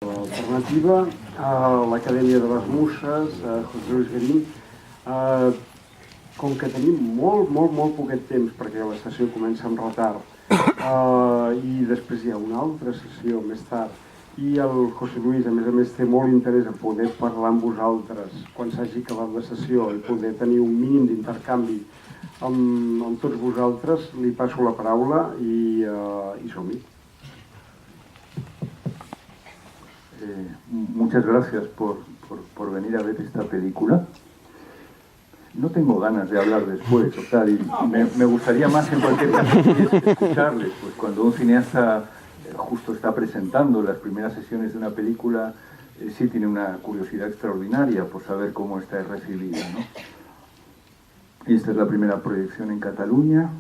Alternativa a l'Acadèmia de les Muses, a José Luis Garín. Com que tenim molt poquet temps, perquè la sessió comença amb retard, i després hi ha una altra sessió més tard, i el José Luis, a més, té molt interès en poder parlar amb vosaltres quan s'hagi acabat la sessió i poder tenir un mínim d'intercanvi amb tots vosaltres, li passo la paraula i som-hi. Muchas gracias por venir a ver esta película. No tengo ganas de hablar después, o sea, y me gustaría más en cualquier caso escucharles, pues cuando un cineasta justo está presentando las primeras sesiones de una película, sí tiene una curiosidad extraordinaria por saber cómo está recibida, ¿no? Y esta es la primera proyección en Cataluña.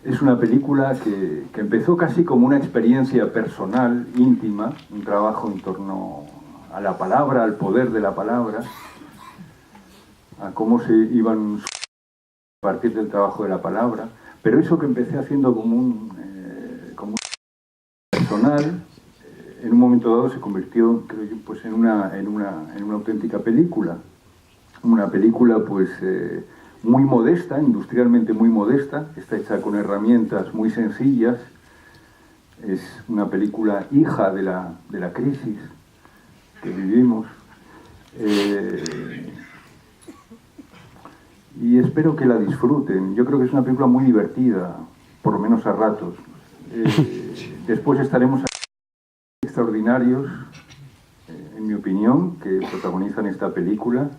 Es una película que empezó casi como una experiencia personal, íntima, un trabajo en torno a la palabra, al poder de la palabra, a cómo se iban a partir del trabajo de la palabra, pero eso que empecé haciendo como un personal, en un momento dado se convirtió, creo yo, pues en una auténtica película. Una película pues muy modesta, industrialmente muy modesta, está hecha con herramientas muy sencillas, es una película hija de la crisis que vivimos, y espero que la disfruten. Yo creo que es una película muy divertida, por lo menos a ratos. Después estaremos extraordinarios, en mi opinión, que protagonizan esta película,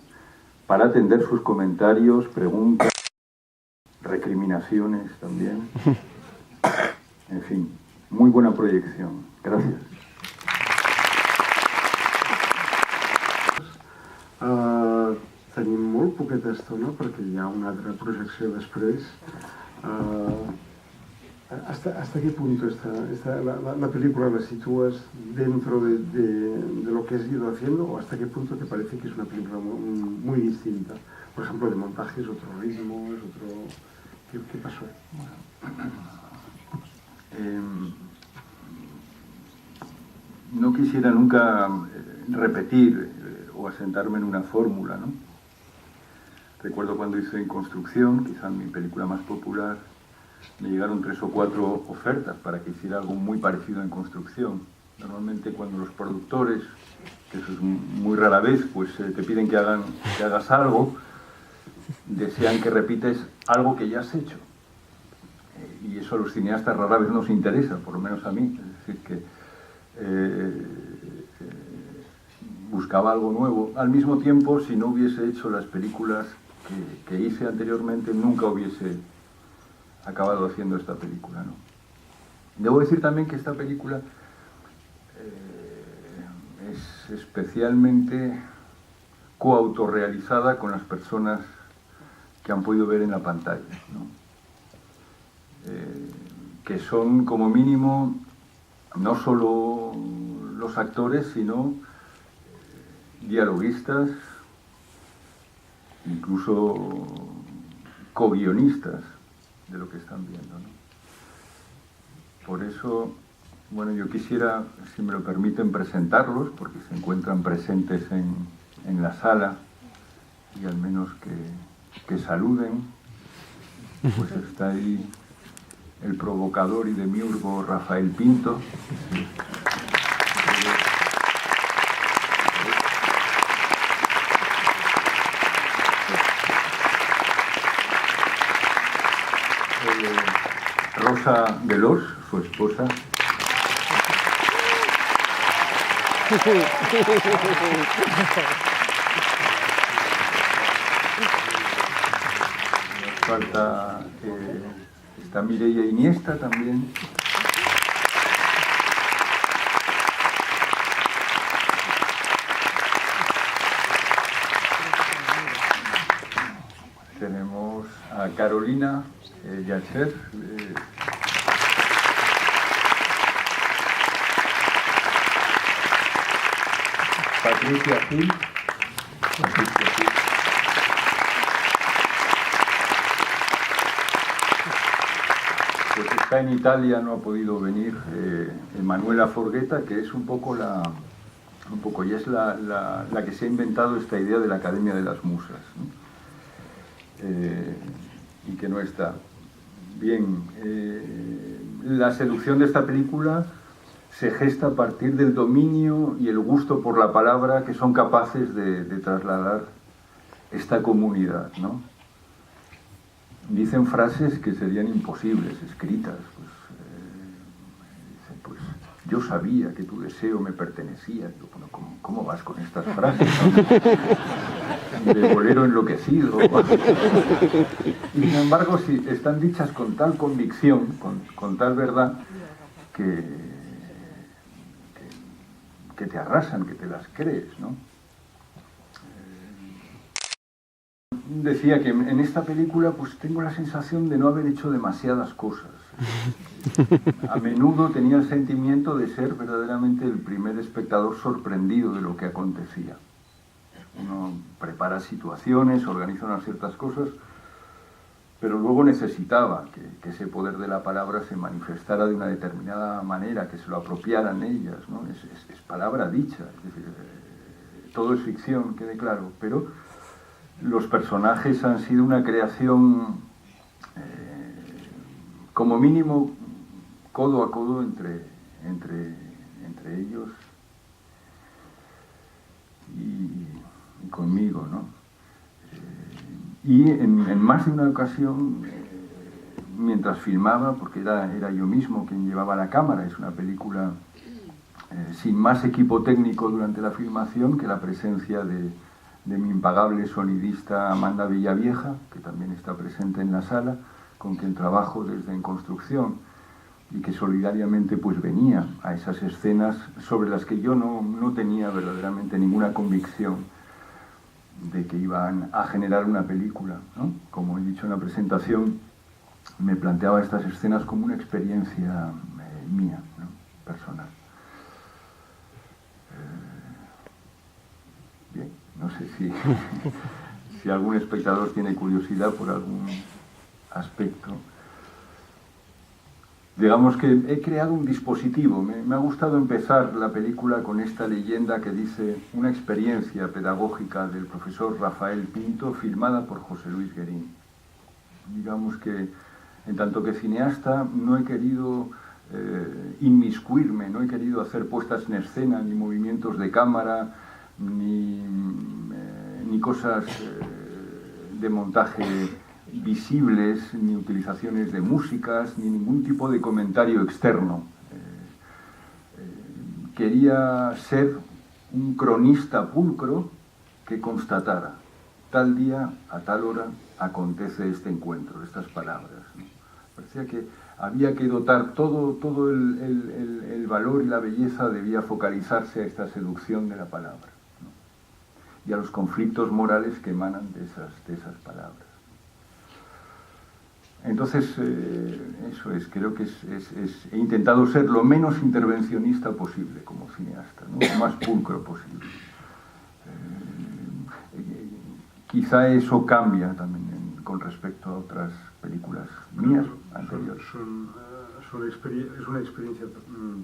para atender sus comentarios, preguntas, recriminaciones también. En fin, muy buena proyección. Gracias. Tenim molt poqueta estona perquè hi ha una altra projecció després. ¿Hasta qué punto la película la sitúas dentro de lo que has ido haciendo, o hasta qué punto te parece que es una película muy distinta? Por ejemplo, de montaje es otro ritmo, es otro... ¿Qué pasó? No quisiera nunca repetir o asentarme en una fórmula, ¿no? Recuerdo cuando hice En Construcción, quizá mi película más popular, me llegaron 3 o 4 ofertas para que hiciera algo muy parecido En Construcción. Normalmente cuando los productores, que eso es muy rara vez, pues te piden que hagas algo, desean que repites algo que ya has hecho. Y eso a los cineastas rara vez nos interesa, por lo menos a mí. Es decir, que buscaba algo nuevo. Al mismo tiempo, si no hubiese hecho las películas que hice anteriormente, nunca hubiese acabado haciendo esta película, ¿no? Debo decir también que esta película es especialmente coautorrealizada con las personas que han podido ver en la pantalla, ¿no? Que son como mínimo no solo los actores, sino dialoguistas, incluso co-guionistas de lo que están viendo, ¿no? Por eso, bueno, yo quisiera, si me lo permiten, presentarlos, porque se encuentran presentes en la sala, y al menos que saluden. Pues está ahí el provocador y demiurgo Rafael Pinto. Rosa Delors, su esposa. Nos falta, está Mireia Iniesta también. Tenemos a Carolina Yacher, Patricia Gil, pues está en Italia, no ha podido venir, Emanuela Forgheta, que es un poco la que se ha inventado esta idea de la Academia de las Musas, ¿no? Y que no está. Bien, la seducción de esta película se gesta a partir del dominio y el gusto por la palabra que son capaces de trasladar esta comunidad, ¿no? Dicen frases que serían imposibles, escritas. Pues yo sabía que tu deseo me pertenecía. Yo, bueno, ¿cómo vas con estas frases, ¿no? De bolero enloquecido. Y sin embargo, sí, están dichas con tal convicción, con tal verdad, que te arrasan, que te las crees, ¿no? Decía que en esta película pues tengo la sensación de no haber hecho demasiadas cosas. A menudo tenía el sentimiento de ser verdaderamente el primer espectador sorprendido de lo que acontecía. Uno prepara situaciones, organiza unas ciertas cosas, pero luego necesitaba que ese poder de la palabra se manifestara de una determinada manera, que se lo apropiaran ellas, ¿no? Es palabra dicha, es decir, todo es ficción, quede claro, pero los personajes han sido una creación, como mínimo, codo a codo entre ellos y conmigo, ¿no? Y en más de una ocasión, mientras filmaba, porque era yo mismo quien llevaba la cámara, es una película sin más equipo técnico durante la filmación que la presencia de mi impagable sonidista Amanda Villavieja, que también está presente en la sala, con quien trabajo desde En Construcción, y que solidariamente pues venía a esas escenas sobre las que yo no tenía verdaderamente ninguna convicción de que iban a generar una película, ¿no? Como he dicho en la presentación, me planteaba estas escenas como una experiencia mía, ¿no? Personal. Bien, no sé si algún espectador tiene curiosidad por algún aspecto. Digamos que he creado un dispositivo. Me ha gustado empezar la película con esta leyenda que dice una experiencia pedagógica del profesor Rafael Pinto filmada por José Luis Guerín. Digamos que en tanto que cineasta no he querido inmiscuirme, no he querido hacer puestas en escena, ni movimientos de cámara, ni cosas de montaje visibles, ni utilizaciones de músicas, ni ningún tipo de comentario externo. Quería ser un cronista pulcro que constatara, tal día, a tal hora, acontece este encuentro, estas palabras, ¿no? Parecía que había que dotar todo el valor y la belleza debía focalizarse a esta seducción de la palabra, ¿no? Y a los conflictos morales que emanan de esas palabras. Entonces, eso es, creo que he intentado ser lo menos intervencionista posible como cineasta, ¿no? Lo más pulcro posible. Quizá eso cambia también con respecto a otras películas mías anteriores. Es una experiencia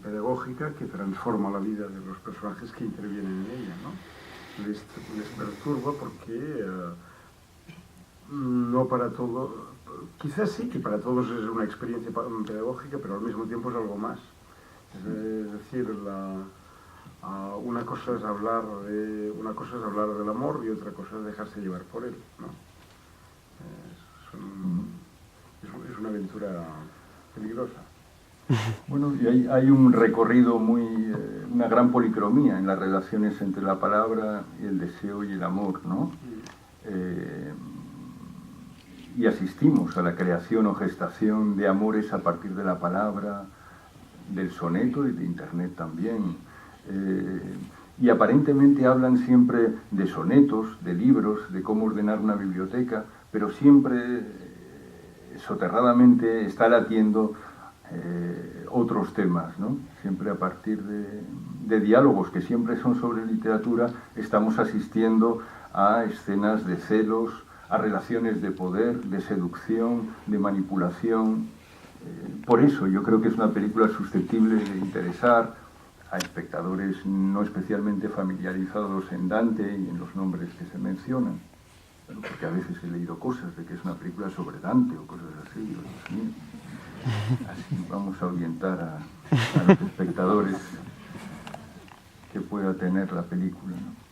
pedagógica que transforma la vida de los personajes que intervienen en ella, ¿no? Les perturba porque no para todo, quizás sí que para todos es una experiencia pedagógica, pero al mismo tiempo es algo más. Es decir, una cosa es hablar del amor y otra cosa es dejarse llevar por él, ¿no? Es una aventura peligrosa. Bueno, y hay un recorrido una gran policromía en las relaciones entre la palabra y el deseo y el amor, ¿no? Y asistimos a la creación o gestación de amores a partir de la palabra, del soneto y de Internet también. Y aparentemente hablan siempre de sonetos, de libros, de cómo ordenar una biblioteca, pero siempre soterradamente está latiendo otros temas, ¿no? Siempre a partir de diálogos que siempre son sobre literatura, estamos asistiendo a escenas de celos, a relaciones de poder, de seducción, de manipulación, Por eso yo creo que es una película susceptible de interesar a espectadores no especialmente familiarizados en Dante y en los nombres que se mencionan. Bueno, porque a veces he leído cosas de que es una película sobre Dante o cosas así. Dios mío. Así vamos a orientar a los espectadores que pueda tener la película, ¿no?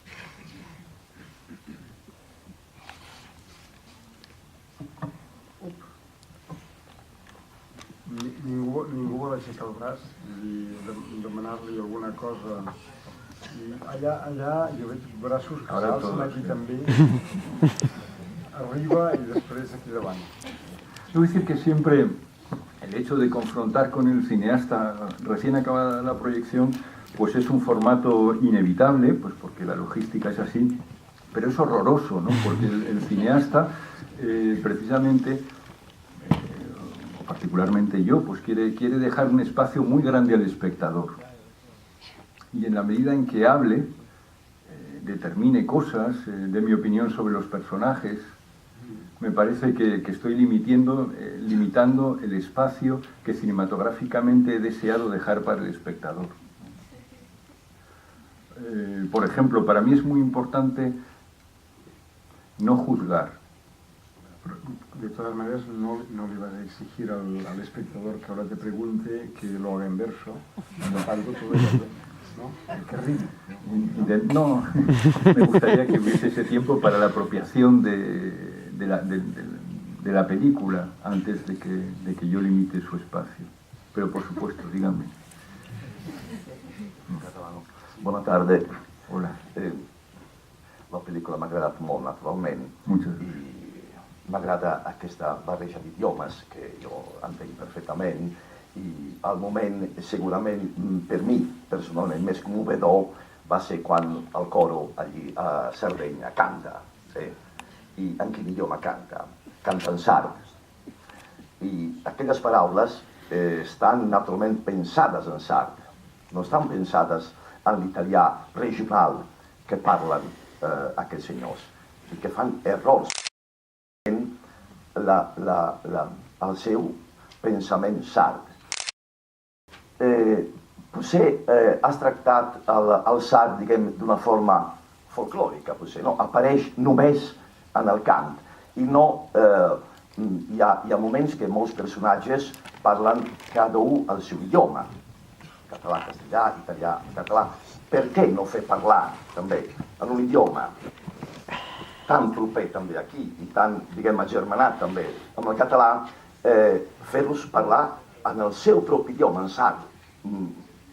Ningú vol aixecar el braç i demanar-li alguna cosa. I allà jo veig braços que s'alcen aquí també. Arriba y después aquí davant. Yo voy a decir que siempre el hecho de confrontar con el cineasta recién acabada la proyección, pues es un formato inevitable, pues porque la logística es así, pero es horroroso, ¿no? Porque el cineasta, precisamente, particularmente yo, pues quiere dejar un espacio muy grande al espectador. Y en la medida en que hable, determine cosas, dé mi opinión sobre los personajes, me parece que estoy limitando el espacio que cinematográficamente he deseado dejar para el espectador. Por ejemplo, para mí es muy importante no juzgar. De todas maneras, no le vas a exigir al espectador que ahora te pregunte que lo haga en verso, tapando todo eso, ¿no? Que ríe. No, me gustaría que hubiese ese tiempo para la apropiación de la película antes de que yo limite su espacio. Però, por supuesto, dígame. Bona tarda. Hola. La pel·lícula m'ha agradat molt, naturalment. I m'agrada aquesta barreja d'idiomes que jo entenc perfectament i al moment, segurament, per mi, personalment, més commovedor va ser quan el coro allí a Sardenya canta. I en quin idioma canta? Canta en sard. I aquelles paraules estan naturalment pensades en sard, no estan pensades en l'italià regional que parlen aquests senyors i que fan errors en el seu pensament sard. Potser has tractat el sard, diguem, d'una forma folclòrica, potser, no? Apareix només en el cant i no hi ha moments que molts personatges parlen cada un el seu idioma, català, castellà, italià, català. Per què no fer parlar també en un idioma tan proper també aquí i tan, diguem, agermanat també amb el català, fer-los parlar en el seu propi idioma, en sard?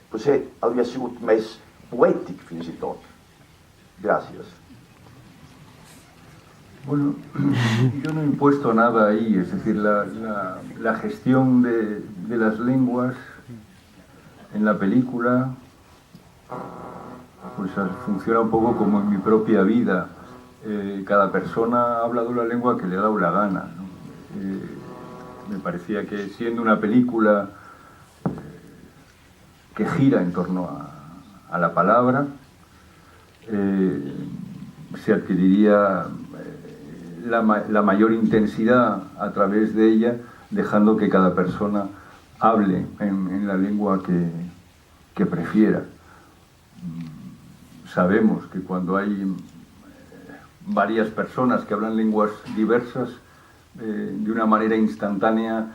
Potser hauria sigut més poètic fins i tot. Gràcies. Bueno, yo no he impuesto nada ahí, es decir, la gestión de las lenguas en la película pues funciona un poco como en mi propia vida. Cada persona ha hablado la lengua que le ha dado la gana, ¿no? Me parecía que siendo una película que gira en torno a la palabra, se adquiriría la mayor intensidad a través de ella, dejando que cada persona hable en la lengua que prefiera. Sabemos que cuando hay varias personas que hablan lenguas diversas, de una manera instantánea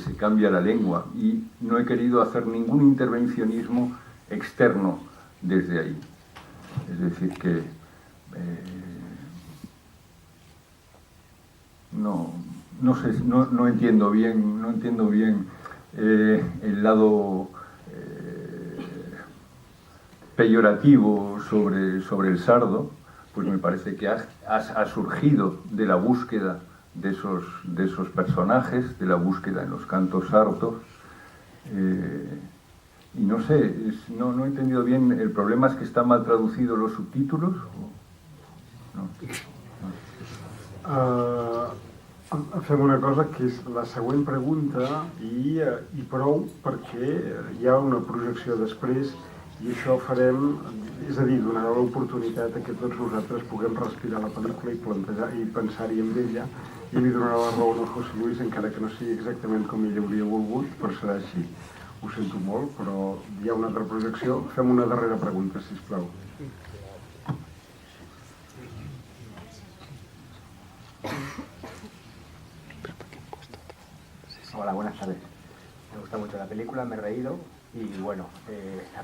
se cambia la lengua, y no he querido hacer ningún intervencionismo externo desde ahí. Es decir, que no entiendo bien el lado peyorativo sobre el sardo. Pues me parece que ha surgido de la búsqueda de esos personajes, de la búsqueda en los cantos sardos, y no sé, no he entendido bien. ¿El problema es que están mal traducidos los subtítulos? Fem una cosa, que és la següent pregunta, i prou, perquè hi ha una projecció després, i això farem és a dir, donarà l'oportunitat que tots nosaltres puguem respirar la pel·lícula i plantejar i pensar-hi amb ella, i li donarà la raó al José Luis, encara que no sigui exactament com ell hauria volgut, però serà així. Ho sento molt, però hi ha una altra projecció. Fem una darrera pregunta, sisplau. Hola, buenas tardes. Me gusta mucho la película, me he reído y bueno,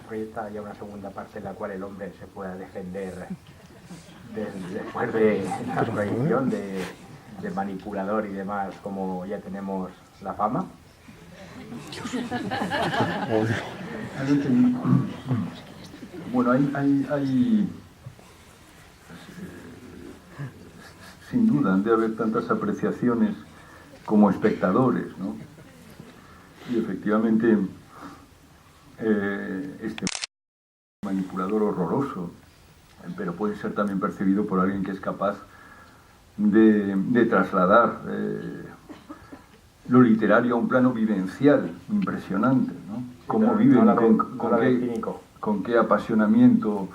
proyecta ya una segunda parte en la cual el hombre se pueda defender después de la proyección de manipulador y demás, como ya tenemos la fama. Bueno, hay sin duda han de haber tantas apreciaciones como espectadores, ¿no? Y efectivamente este manipulador horroroso, pero puede ser también percibido por alguien que es capaz de trasladar lo literario a un plano vivencial impresionante, ¿no? Cómo viven, con qué apasionamiento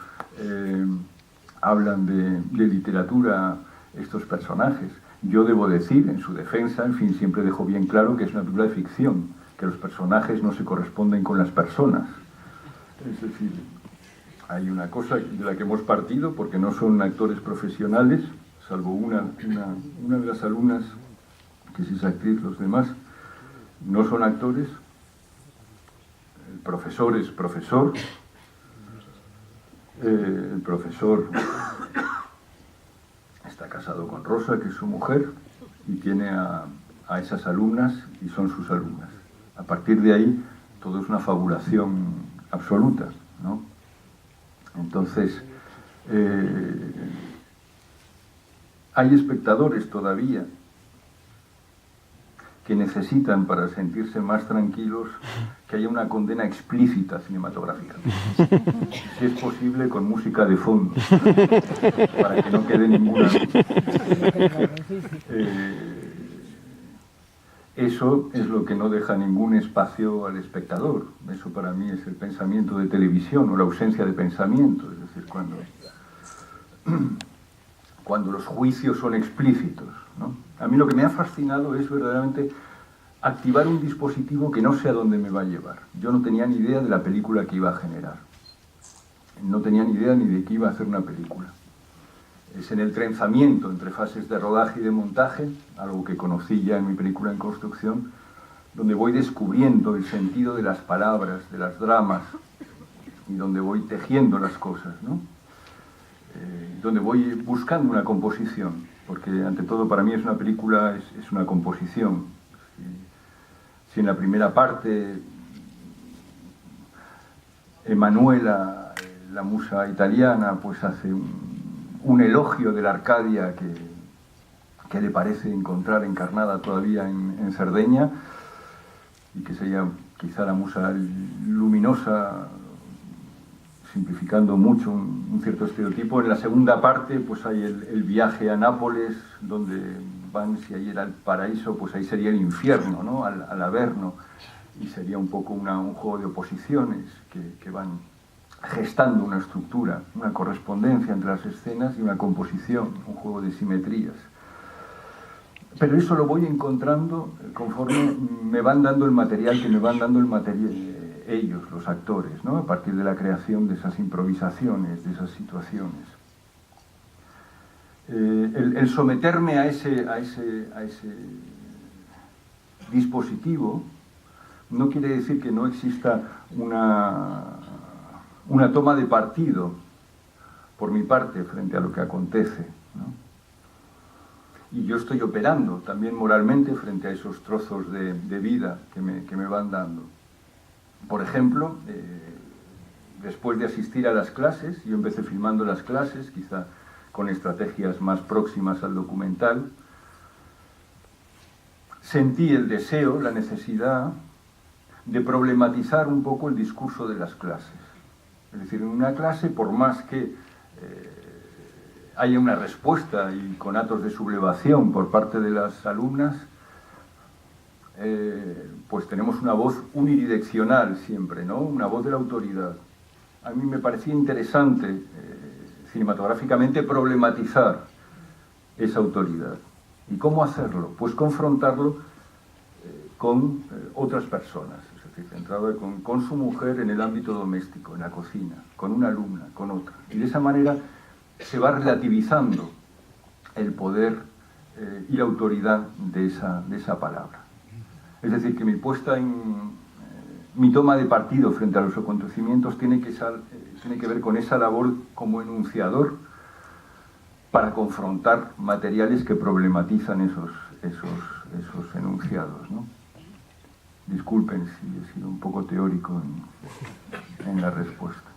hablan de literatura estos personajes. Yo debo decir, en su defensa, en fin, siempre dejo bien claro que es una película de ficción, que los personajes no se corresponden con las personas. Es decir, hay una cosa de la que hemos partido, porque no son actores profesionales, salvo una de las alumnas, que sí es actriz, los demás no son actores. El profesor es profesor. El profesor está casado con Rosa, que es su mujer, y tiene a esas alumnas y son sus alumnas. A partir de ahí, todo es una fabulación absoluta, ¿no? Entonces, hay espectadores todavía que necesitan, para sentirse más tranquilos, que haya una condena explícita cinematográfica. Si es posible, con música de fondo, para que no quede ninguna duda. Eso es lo que no deja ningún espacio al espectador. Eso para mí es el pensamiento de televisión, o la ausencia de pensamiento. Es decir, cuando los juicios son explícitos, ¿no? A mí lo que me ha fascinado es verdaderamente activar un dispositivo que no sé a dónde me va a llevar. Yo no tenía ni idea de la película que iba a generar. No tenía ni idea ni de que iba a hacer una película. Es en el trenzamiento entre fases de rodaje y de montaje, algo que conocí ya en mi película en construcción, donde voy descubriendo el sentido de las palabras, de las dramas, y donde voy tejiendo las cosas, ¿no? Donde voy buscando una composición, porque ante todo para mí es una película, es una composición. Si en la primera parte Emanuela, la musa italiana, pues hace un elogio de la Arcadia que le parece encontrar encarnada todavía en Cerdeña, y que sería quizá la musa luminosa, simplificando mucho un cierto estereotipo. En la segunda parte pues hay el viaje a Nápoles, donde van, si ahí era el paraíso, pues ahí sería el infierno, ¿no? Al Averno, y sería un poco un juego de oposiciones que van gestando una estructura, una correspondencia entre las escenas y una composición, un juego de simetrías. Pero eso lo voy encontrando conforme me van dando el material, ellos, los actores, ¿no? A partir de la creación de esas improvisaciones, de esas situaciones. El someterme a ese dispositivo no quiere decir que no exista una toma de partido por mi parte frente a lo que acontece, ¿no? Y yo estoy operando también moralmente frente a esos trozos de vida que me van dando. Por ejemplo, después de asistir a las clases, yo empecé filmando las clases, quizá con estrategias más próximas al documental, sentí el deseo, la necesidad de problematizar un poco el discurso de las clases. Es decir, en una clase, por más que haya una respuesta y conatos de sublevación por parte de las alumnas, pues tenemos una voz unidireccional siempre, ¿no? Una voz de la autoridad. a mí me parecía interesante cinematográficamente problematizar esa autoridad. ¿Y cómo hacerlo? Pues confrontarlo con otras personas, es decir, centrado con su mujer en el ámbito doméstico, en la cocina, con una alumna, con otra. Y de esa manera se va relativizando el poder y la autoridad de esa palabra. Es decir, que mi toma de partido frente a los acontecimientos tiene que ver con esa labor como enunciador para confrontar materiales que problematizan esos enunciados, ¿no? Disculpen si he sido un poco teórico en la respuesta.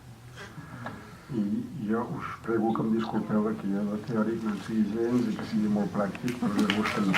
I jo us prego que em disculpeu perquè jo de teòric no en sigui gens i que sigui molt pràctic, però llavors que no